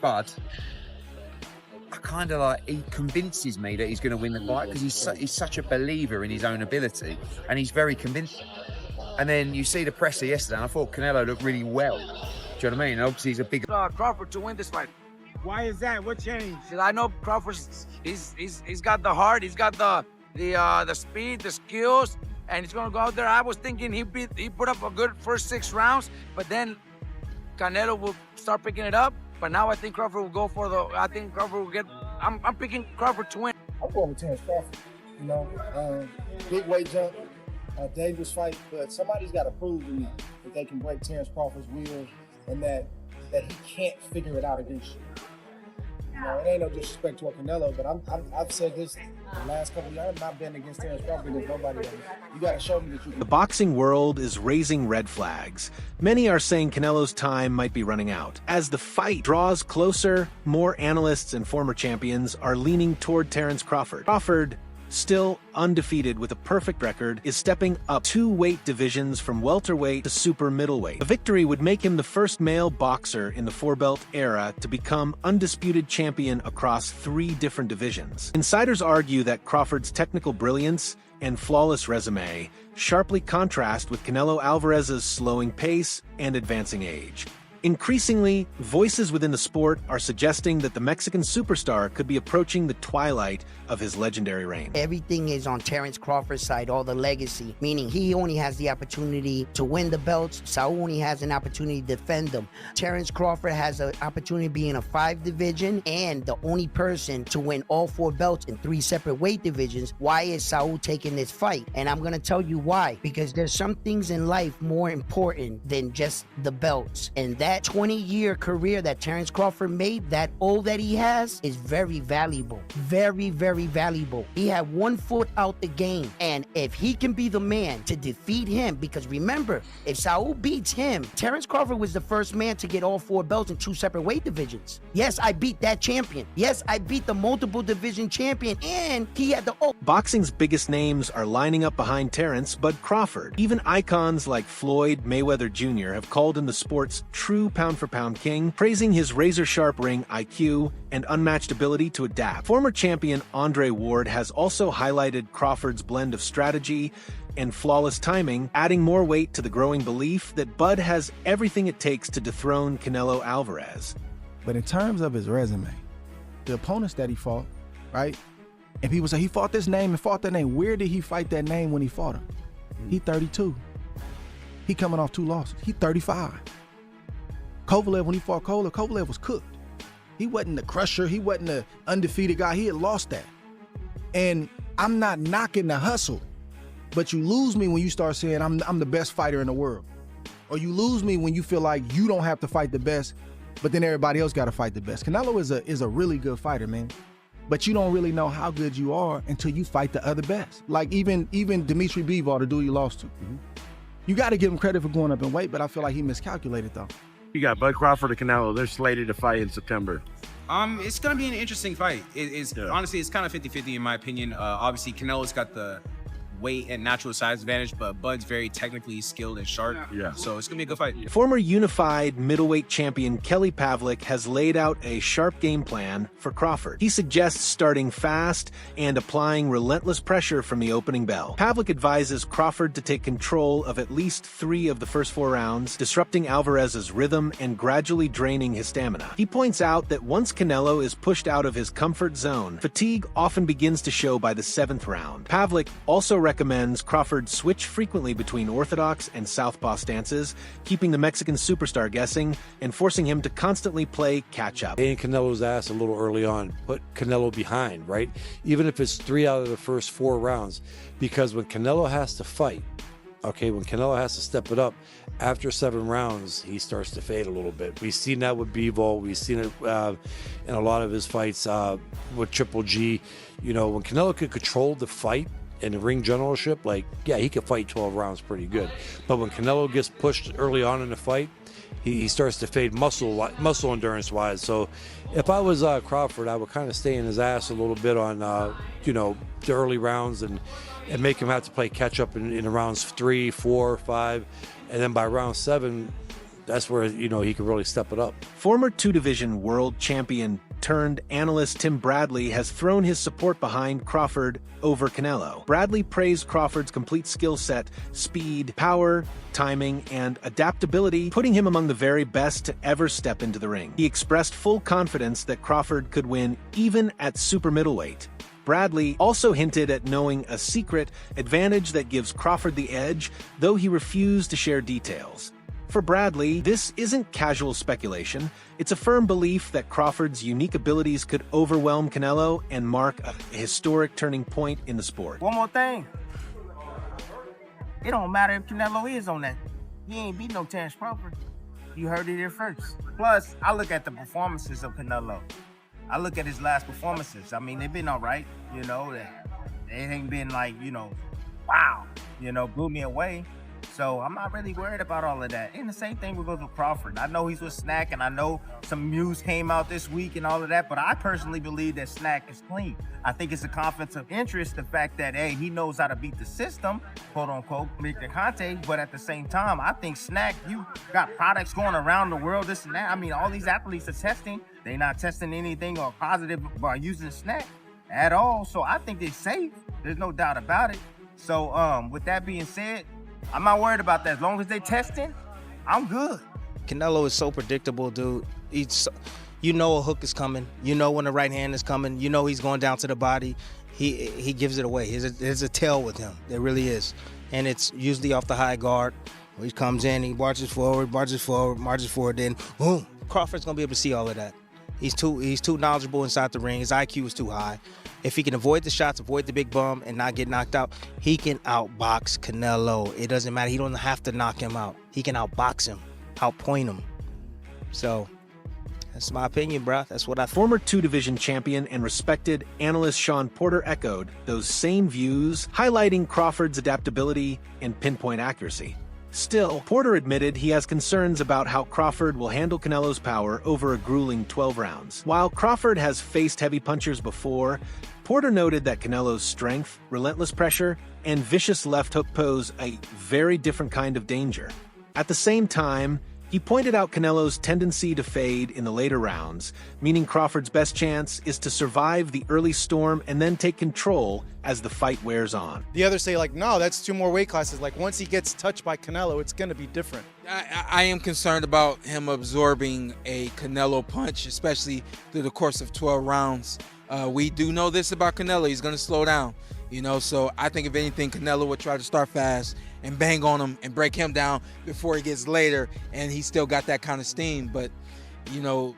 Bud, I kind of like, he convinces me that he's going to win the fight because he's such a believer in his own ability and he's very convincing. And then you see the presser yesterday, and I thought Canelo looked really well. Do you know what I mean? And obviously, he's a big Crawford to win this fight. Why is that? What changed? I know Crawford's he's got the heart, he's got the speed, the skills, and he's gonna go out there. I was thinking he put up a good first 6 rounds, but then Canelo will start picking it up. But now I think Crawford will go for Crawford will get. I'm picking Crawford to win. I'm going with Terence Crawford. You know, big weight jump, dangerous fight, but somebody's got to prove to me that they can break Terence Crawford's will and that he can't figure it out against you. You know, it ain't no disrespect to Canelo, but I've said this the last couple of years. I've not been against Terence Crawford against nobody else. You got to show me that you can. The boxing world is raising red flags. Many are saying Canelo's time might be running out. As the fight draws closer, more analysts and former champions are leaning toward Terence Crawford. Crawford, still undefeated with a perfect record, is stepping up 2 weight divisions from welterweight to super middleweight. A victory would make him the first male boxer in the 4-belt era to become undisputed champion across 3 different divisions. Insiders argue that Crawford's technical brilliance and flawless resume sharply contrast with Canelo Alvarez's slowing pace and advancing age. Increasingly, voices within the sport are suggesting that the Mexican superstar could be approaching the twilight of his legendary reign. Everything is on Terence Crawford's side, all the legacy, meaning he only has the opportunity to win the belts. Saul only has an opportunity to defend them. Terence Crawford has an opportunity to be in a 5 division and the only person to win all 4 belts in 3 separate weight divisions. Why is Saul taking this fight? And I'm going to tell you why. Because there's some things in life more important than just the belts. And that 20-year career that Terence Crawford made, that all that he has, is very valuable. Very, very valuable. He had 1 foot out the game. And if he can be the man to defeat him, because remember, if Saul beats him, Terence Crawford was the first man to get all 4 belts in 2 separate weight divisions. Yes, I beat that champion. Yes, I beat the multiple division champion, and he had the... Boxing's biggest names are lining up behind Terence, but Crawford. Even icons like Floyd Mayweather Jr. have called him the sport's true pound-for-pound king, praising his razor-sharp ring IQ and unmatched ability to adapt. Former champion Andre Ward has also highlighted Crawford's blend of strategy and flawless timing, adding more weight to the growing belief that Bud has everything it takes to dethrone Canelo Alvarez. But in terms of his resume, the opponents that he fought, right? And people say he fought this name and fought that name. Where did he fight that name when he fought him? He 32. He coming off 2 losses. He 35. Kovalev, when he fought Kovalev was cooked. He wasn't the crusher. He wasn't the undefeated guy. He had lost that. And I'm not knocking the hustle, but you lose me when you start saying I'm the best fighter in the world. Or you lose me when you feel like you don't have to fight the best, but then everybody else got to fight the best. Canelo is a really good fighter, man. But you don't really know how good you are until you fight the other best. Like even Dimitri Bivol, the dude you lost to. You got to give him credit for going up in weight, but I feel like he miscalculated though. You got Bud Crawford and Canelo. They're slated to fight in September. It's going to be an interesting fight. Honestly, it's kind of 50-50 in my opinion. Obviously, Canelo's got the weight and natural size advantage, but Bud's very technically skilled and sharp. Yeah. So it's going to be a good fight. Former unified middleweight champion Kelly Pavlik has laid out a sharp game plan for Crawford. He suggests starting fast and applying relentless pressure from the opening bell. Pavlik advises Crawford to take control of at least 3 of the first 4 rounds, disrupting Alvarez's rhythm and gradually draining his stamina. He points out that once Canelo is pushed out of his comfort zone, fatigue often begins to show by the 7th round. Pavlik also recommends Crawford switch frequently between orthodox and southpaw stances, keeping the Mexican superstar guessing and forcing him to constantly play catch-up. Paying Canelo's ass a little early on, put Canelo behind, right? Even if it's 3 out of the first 4 rounds, because when Canelo has to fight, okay, when Canelo has to step it up, after 7 rounds, he starts to fade a little bit. We've seen that with Bivol. We've seen it in a lot of his fights with Triple G. You know, when Canelo could control the fight, in the ring generalship, like, yeah, he could fight 12 rounds pretty good. But when Canelo gets pushed early on in the fight, he starts to fade muscle endurance-wise. So if I was Crawford, I would kind of stay in his ass a little bit on, you know, the early rounds and make him have to play catch-up in rounds 3, 4, 5. And then by round 7, that's where, you know, he can really step it up. Former two-division world champion turned analyst Tim Bradley has thrown his support behind Crawford over Canelo. Bradley praised Crawford's complete skill set, speed, power, timing, and adaptability, putting him among the very best to ever step into the ring. He expressed full confidence that Crawford could win even at super middleweight. Bradley also hinted at knowing a secret advantage that gives Crawford the edge, though he refused to share details. For Bradley, this isn't casual speculation. It's a firm belief that Crawford's unique abilities could overwhelm Canelo and mark a historic turning point in the sport. One more thing. It don't matter if Canelo is on that. He ain't beat no Terence Crawford. You heard it here first. Plus, I look at the performances of Canelo. I look at his last performances. I mean, they've been all right, you know. It ain't been like, you know, wow, you know, blew me away. So I'm not really worried about all of that. And the same thing with Crawford. I know he's with Snack, and I know some news came out this week and all of that, but I personally believe that Snack is clean. I think it's a conflict of interest, the fact that, hey, he knows how to beat the system, quote unquote, Victor Conte, but at the same time, I think Snack, you got products going around the world, this and that. I mean, all these athletes are testing. They're not testing anything or positive by using Snack at all. So I think they're safe. There's no doubt about it. So with that being said, I'm not worried about that. As long as they testing, I'm good. Canelo is so predictable, dude. You know a hook is coming. You know when the right hand is coming. You know he's going down to the body. He gives it away. There's a tail with him. There really is. And it's usually off the high guard. He comes in, he marches forward, then boom. Crawford's going to be able to see all of that. He's too knowledgeable inside the ring. His IQ is too high. If he can avoid the shots, avoid the big bum, and not get knocked out, he can outbox Canelo. It doesn't matter. He don't have to knock him out. He can outbox him, outpoint him. So that's my opinion, bro. That's what I think. Former two-division champion and respected analyst Sean Porter echoed those same views, highlighting Crawford's adaptability and pinpoint accuracy. Still, Porter admitted he has concerns about how Crawford will handle Canelo's power over a grueling 12 rounds. While Crawford has faced heavy punchers before, Porter noted that Canelo's strength, relentless pressure, and vicious left hook pose a very different kind of danger. At the same time, he pointed out Canelo's tendency to fade in the later rounds, meaning Crawford's best chance is to survive the early storm and then take control as the fight wears on. The others say, like, no, that's 2 more weight classes. Like, once he gets touched by Canelo, it's going to be different. I am concerned about him absorbing a Canelo punch, especially through the course of 12 rounds. We do know this about Canelo. He's going to slow down, you know, so I think if anything, Canelo would try to start fast and bang on him and break him down before he gets later, and he still got that kind of steam. But, you know,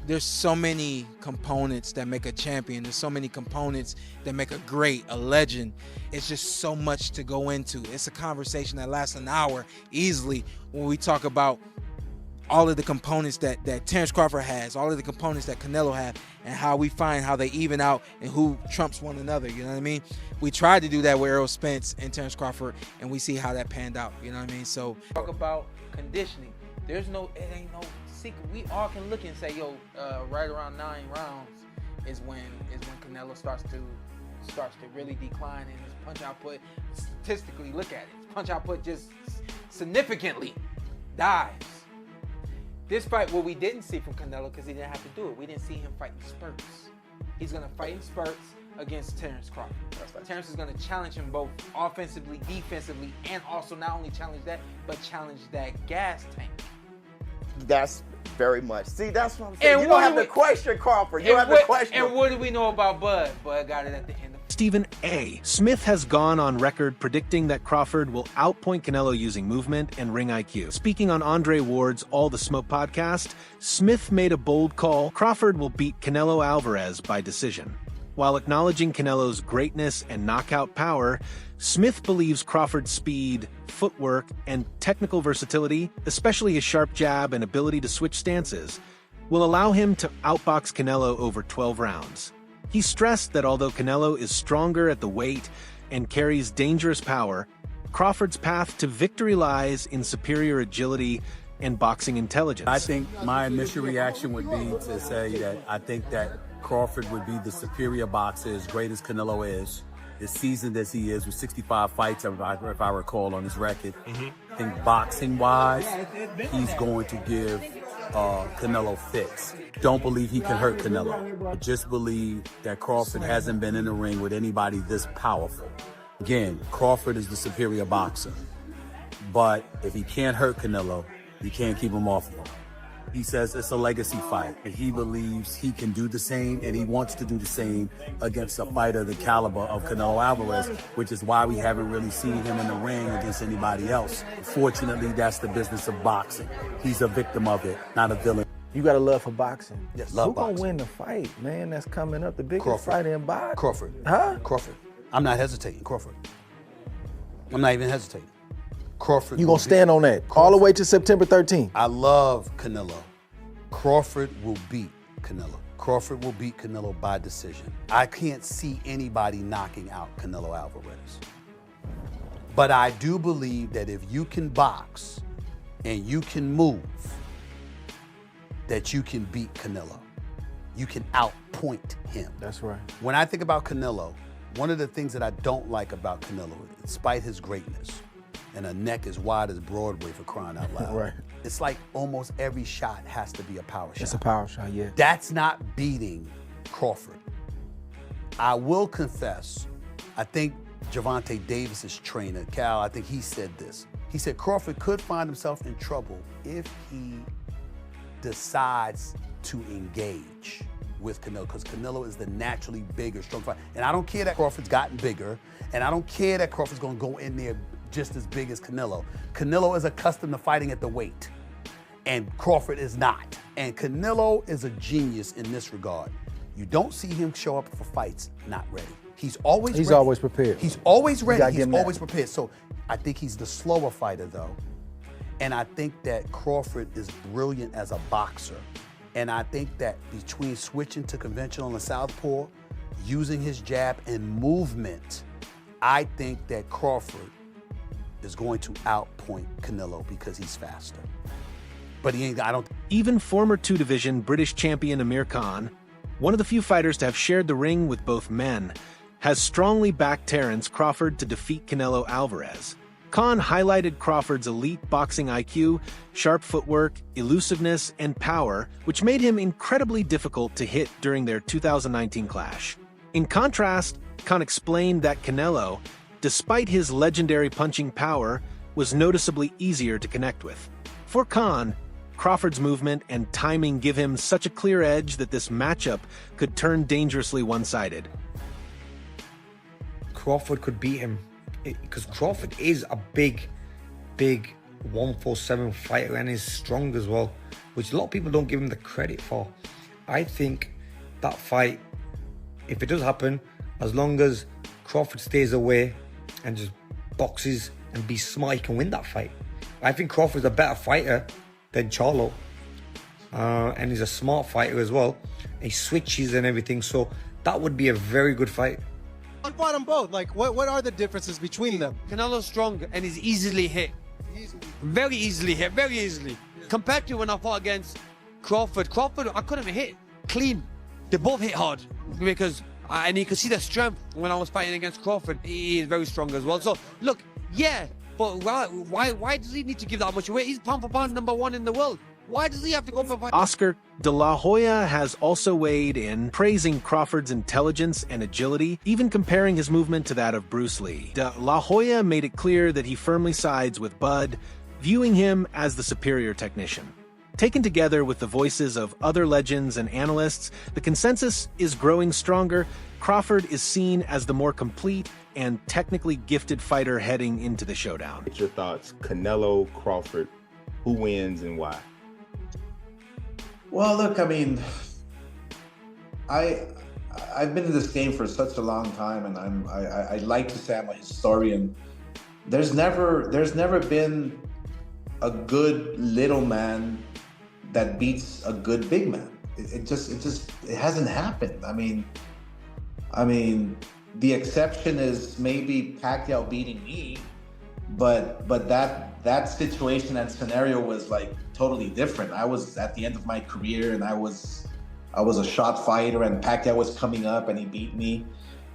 there's so many components that make a champion. There's so many components that make a great, a legend. It's just so much to go into. It's a conversation that lasts an hour easily when we talk about all of the components that Terence Crawford has, all of the components that Canelo has, and how we find how they even out and who trumps one another, you know what I mean? We tried to do that with Errol Spence and Terence Crawford, and we see how that panned out, you know what I mean? So talk about conditioning. It ain't no secret. We all can look and say, yo, right around 9 rounds is when Canelo starts to really decline in his punch output. Statistically, look at it. His punch output just significantly dies. This fight, what we didn't see from Canelo, because he didn't have to do it, we didn't see him fight in spurts. He's going to fight in spurts against Terence Crawford. Terence is going to challenge him both offensively, defensively, and also not only challenge that, but challenge that gas tank. That's very much. See, that's what I'm saying. You don't have to question Crawford. You have to question him. And what do we know about Bud? Bud got it at the end of Stephen A. Smith has gone on record predicting that Crawford will outpoint Canelo using movement and ring IQ. Speaking on Andre Ward's All the Smoke podcast, Smith made a bold call. Crawford will beat Canelo Alvarez by decision. While acknowledging Canelo's greatness and knockout power, Smith believes Crawford's speed, footwork, and technical versatility, especially his sharp jab and ability to switch stances, will allow him to outbox Canelo over 12 rounds. He stressed that although Canelo is stronger at the weight and carries dangerous power, Crawford's path to victory lies in superior agility and boxing intelligence. I think my initial reaction would be to say that I think that Crawford would be the superior boxer, as great as Canelo is. as seasoned as he is, with 65 fights, if I recall, on his record. I think boxing-wise, he's going to give Canelo fits. Don't believe he can hurt Canelo. I just believe that Crawford hasn't been in the ring with anybody this powerful. Again, Crawford is the superior boxer. But if he can't hurt Canelo, you can't keep him off of him. He says it's a legacy fight, and he believes he can do the same, and he wants to do the same against a fighter the caliber of Canelo Alvarez, which is why we haven't really seen him in the ring against anybody else. Fortunately, that's the business of boxing. He's a victim of it, not a villain. You got a love for boxing. Yes, love boxing. Who gonna win the fight, man? That's coming up, the biggest Crawford. fight in boxing. Crawford. Huh? Crawford. I'm not hesitating. Crawford. I'm not even hesitating. Crawford. You gonna stand on that all the way to September 13th? I love Canelo. Crawford will beat Canelo. Crawford will beat Canelo by decision. I can't see anybody knocking out Canelo Alvarez. But I do believe that if you can box and you can move, that you can beat Canelo. You can outpoint him. That's right. When I think about Canelo, one of the things that I don't like about Canelo, despite his greatness, and a neck as wide as Broadway, for crying out loud. Right. It's like almost every shot has to be a power shot. It's a power shot, yeah. That's not beating Crawford. I will confess, I think Gervonta Davis's trainer, Cal, I think he said this. He said Crawford could find himself in trouble if he decides to engage with Canelo, because Canelo is the naturally bigger, strong fighter. And I don't care that Crawford's gotten bigger, and I don't care that Crawford's gonna go in there just as big as Canelo. Canelo is accustomed to fighting at the weight, and Crawford is not. And Canelo is a genius in this regard. You don't see him show up for fights not ready. He's always ready. Always prepared. He's always ready. He's give him that. always prepared. So I think he's the slower fighter, though. And I think that Crawford is brilliant as a boxer. And I think that between switching to conventional and southpaw, using his jab and movement, I think that Crawford is going to outpoint Canelo because he's faster. But he ain't, I don't. Even former two-division British champion Amir Khan, one of the few fighters to have shared the ring with both men, has strongly backed Terence Crawford to defeat Canelo Alvarez. Khan highlighted Crawford's elite boxing IQ, sharp footwork, elusiveness, and power, which made him incredibly difficult to hit during their 2019 clash. In contrast, Khan explained that Canelo, despite his legendary punching power, was noticeably easier to connect with. For Khan, Crawford's movement and timing give him such a clear edge that this matchup could turn dangerously one-sided. Crawford could beat him because Crawford is a big 147 fighter and is strong as well, which a lot of people don't give him the credit for. I think that fight, if it does happen, as long as Crawford stays away and just boxes and be smart, he can win that fight. I think Crawford's a better fighter than Charlo, and he's a smart fighter as well. He switches and everything, so that would be a very good fight. I fought them both. Like, what are the differences between them? Canelo's strong and is easily hit. Very easily hit, very easily. Compared to when I fought against Crawford, I couldn't hit clean. They both hit hard because, and you can see the strength when I was fighting against Crawford. He is very strong as well. So, look, yeah, but why does he need to give that much away? He's pound for pound #1 in the world. Why does he have to go for fight? Oscar De La Hoya has also weighed in, praising Crawford's intelligence and agility, even comparing his movement to that of Bruce Lee. De La Hoya made it clear that he firmly sides with Bud, viewing him as the superior technician. Taken together with the voices of other legends and analysts, the consensus is growing stronger. Crawford is seen as the more complete and technically gifted fighter heading into the showdown. What's your thoughts? Canelo, Crawford, who wins and why? Well, look, I mean, I've been in this game for such a long time, and I like to say I'm a historian. There's never been a good little man that beats a good big man. It hasn't happened. I mean, the exception is maybe Pacquiao beating me, but that situation, that scenario was like totally different. I was at the end of my career, and I was a shot fighter, and Pacquiao was coming up, and he beat me.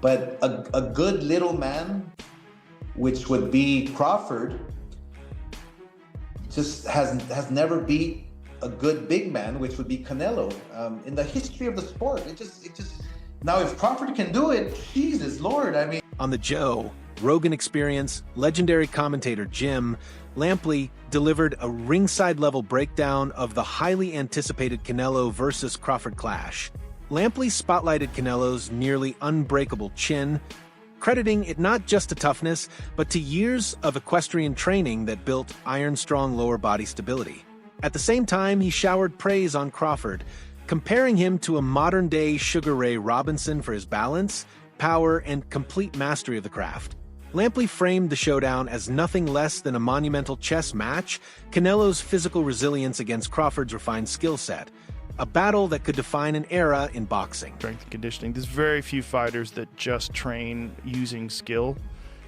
But a good little man, which would be Crawford, just has never beat a good big man, which would be Canelo, in the history of the sport. It just now if Crawford can do it, Jesus Lord, I mean. On the Joe Rogan Experience, legendary commentator Jim Lampley delivered a ringside-level breakdown of the highly anticipated Canelo versus Crawford clash. Lampley spotlighted Canelo's nearly unbreakable chin, crediting it not just to toughness, but to years of equestrian training that built iron-strong lower body stability. At the same time, he showered praise on Crawford, comparing him to a modern-day Sugar Ray Robinson for his balance, power, and complete mastery of the craft. Lampley framed the showdown as nothing less than a monumental chess match, Canelo's physical resilience against Crawford's refined skill set. A battle that could define an era in boxing. Strength and conditioning. There's very few fighters that just train using skill,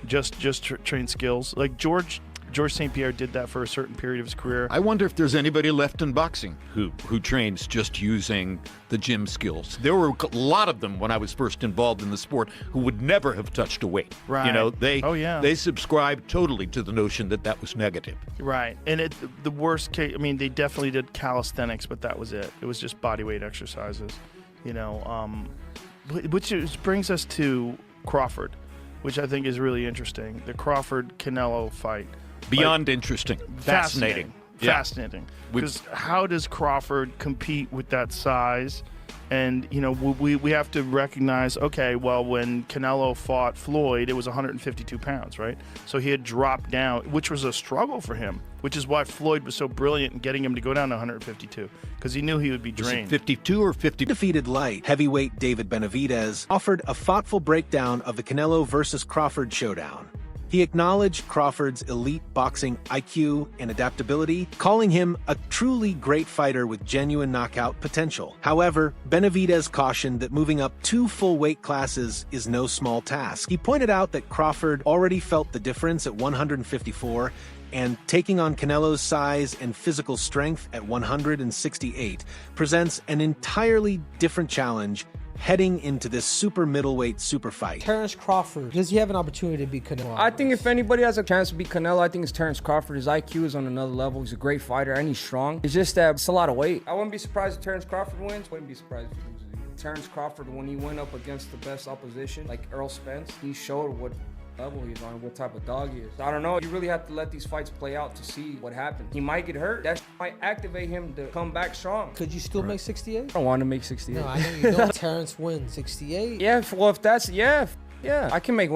just train skills. Like George St. Pierre did that for a certain period of his career. I wonder if there's anybody left in boxing who trains just using the gym skills. There were a lot of them when I was first involved in the sport who would never have touched a weight. Right. You know, they subscribed totally to the notion that that was negative. Right. And the worst case, I mean, they definitely did calisthenics, but that was it. It was just body weight exercises, you know, which brings us to Crawford, which I think is really interesting. The Crawford-Canelo fight. Beyond interesting. Fascinating. Fascinating. Because how does Crawford compete with that size? And, you know, we have to recognize, okay, well, when Canelo fought Floyd, it was 152 pounds, right? So he had dropped down, which was a struggle for him, which is why Floyd was so brilliant in getting him to go down to 152, because he knew he would be drained. 52 or 50? Defeated light heavyweight David Benavidez offered a thoughtful breakdown of the Canelo versus Crawford showdown. He acknowledged Crawford's elite boxing IQ and adaptability, calling him a truly great fighter with genuine knockout potential. However, Benavidez cautioned that moving up 2 full weight classes is no small task. He pointed out that Crawford already felt the difference at 154, and taking on Canelo's size and physical strength at 168 presents an entirely different challenge heading into this super middleweight super fight. Terence Crawford, does he have an opportunity to beat Canelo? I think if anybody has a chance to beat Canelo, I think it's Terence Crawford. His IQ is on another level. He's a great fighter and he's strong. It's just that it's a lot of weight. I wouldn't be surprised if Terence Crawford wins. Wouldn't be surprised if he loses. Terence Crawford, when he went up against the best opposition, like Errol Spence, he showed what level he's on, what type of dog he is. I don't know. You really have to let these fights play out to see what happens. He might get hurt. That might activate him to come back strong. Could you still make 68? I don't want to make 68. No, I know you don't. Terence wins 68. Yeah, well, if that's, yeah, I can make 168.